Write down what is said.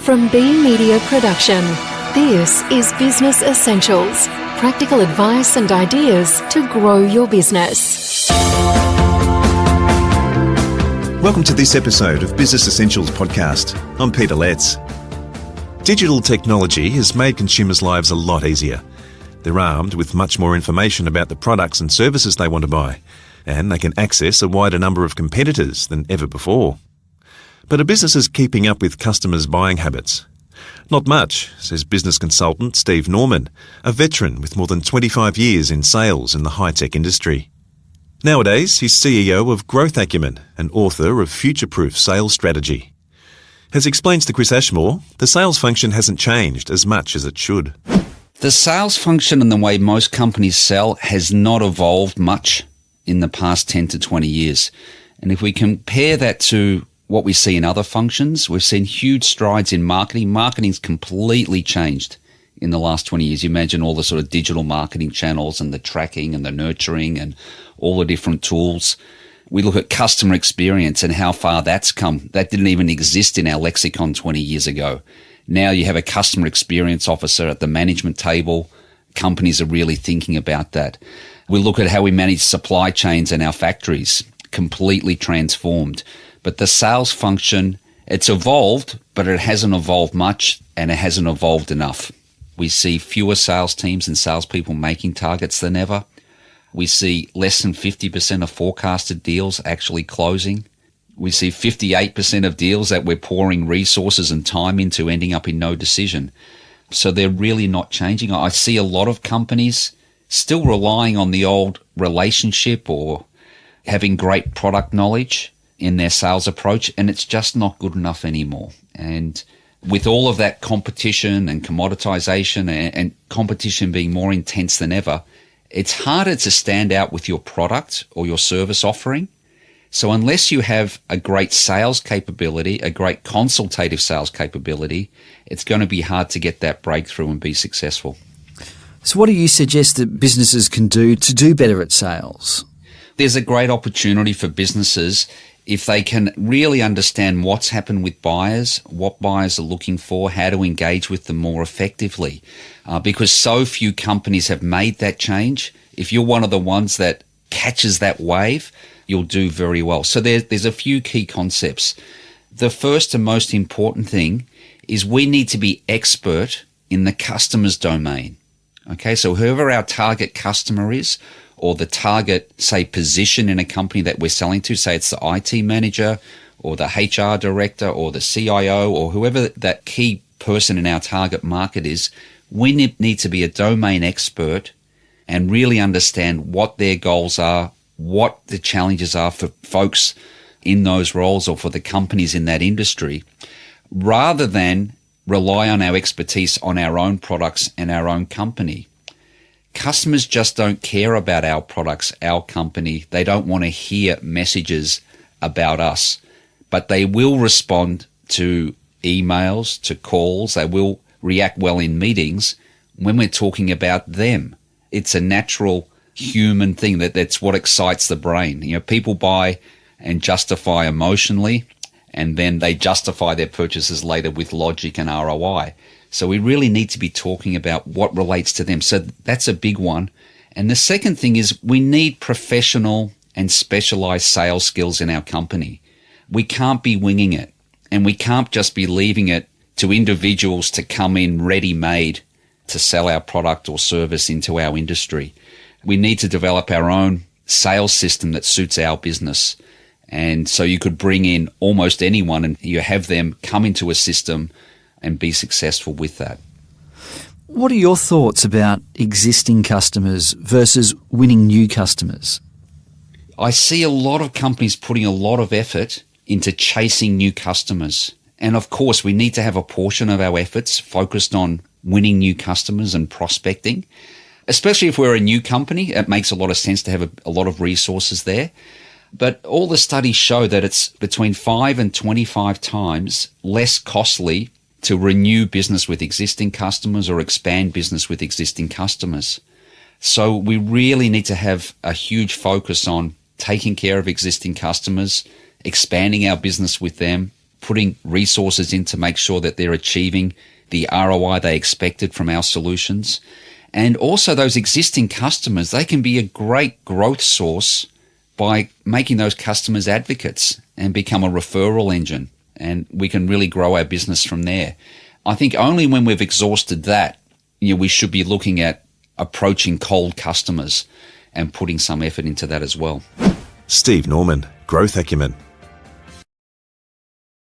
From B Media Production, this is Business Essentials, practical advice and ideas to grow your business. Welcome to this episode of Business Essentials podcast. I'm Peter Letts. Digital technology has made consumers' lives a lot easier. They're armed with much more information about the products and services they want to buy, and they can access a wider number of competitors than ever before. But are businesses keeping up with customers' buying habits? Not much, says business consultant Steve Norman, a veteran with more than 25 years in sales in the high-tech industry. Nowadays, he's CEO of Growth Acumen and author of Future-Proof Sales Strategy. As explains to Chris Ashmore, the sales function hasn't changed as much as it should. The sales function and the way most companies sell has not evolved much in the past 10 to 20 years. And if we compare that to what we see in other functions, we've seen huge strides in marketing. Marketing's completely changed in the last 20 years. You imagine all the sort of digital marketing channels and the tracking and the nurturing and all the different tools. We look at customer experience and how far that's come. That didn't even exist in our lexicon 20 years ago. Now you have a customer experience officer at the management table. Companies are really thinking about that. We look at how we manage supply chains in our factories, completely transformed. But the sales function, it's evolved, but it hasn't evolved much and it hasn't evolved enough. We see fewer sales teams and salespeople making targets than ever. We see less than 50% of forecasted deals actually closing. We see 58% of deals that we're pouring resources and time into ending up in no decision. So they're really not changing. I see a lot of companies still relying on the old relationship or having great product knowledge in their sales approach, and it's just not good enough anymore. And with all of that competition and commoditization and competition being more intense than ever, it's harder to stand out with your product or your service offering. So unless you have a great sales capability, a great consultative sales capability, it's going to be hard to get that breakthrough and be successful. So what do you suggest that businesses can do to do better at sales? There's a great opportunity for businesses if they can really understand what's happened with buyers, what buyers are looking for, how to engage with them more effectively. Because so few companies have made that change. If you're one of the ones that catches that wave, you'll do very well. So there's a few key concepts. The first and most important thing is we need to be expert in the customer's domain. Okay, so whoever our target customer is, or the target, say, position in a company that we're selling to, say it's the IT manager or the HR director or the CIO or whoever that key person in our target market is, we need to be a domain expert and really understand what their goals are, what the challenges are for folks in those roles or for the companies in that industry, rather than rely on our expertise on our own products and our own company. Customers just don't care about our products, our company. They don't want to hear messages about us, but they will respond to emails, to calls. They will react well in meetings when we're talking about them. It's a natural human thing that's what excites the brain. You know, people buy and justify emotionally, and then they justify their purchases later with logic and ROI. So we really need to be talking about what relates to them. So that's a big one. And the second thing is we need professional and specialized sales skills in our company. We can't be winging it, and we can't just be leaving it to individuals to come in ready-made to sell our product or service into our industry. We need to develop our own sales system that suits our business. And so you could bring in almost anyone and you have them come into a system and be successful with that. What are your thoughts about existing customers versus winning new customers? I see a lot of companies putting a lot of effort into chasing new customers. And of course, we need to have a portion of our efforts focused on winning new customers and prospecting. Especially if we're a new company, it makes a lot of sense to have a lot of resources there. But all the studies show that it's between 5 and 25 times less costly to renew business with existing customers or expand business with existing customers. So we really need to have a huge focus on taking care of existing customers, expanding our business with them, putting resources in to make sure that they're achieving the ROI they expected from our solutions. And also those existing customers, they can be a great growth source by making those customers advocates and become a referral engine. And we can really grow our business from there. I think only when we've exhausted that, we should be looking at approaching cold customers and putting some effort into that as well. Steve Norman, Growth Acumen.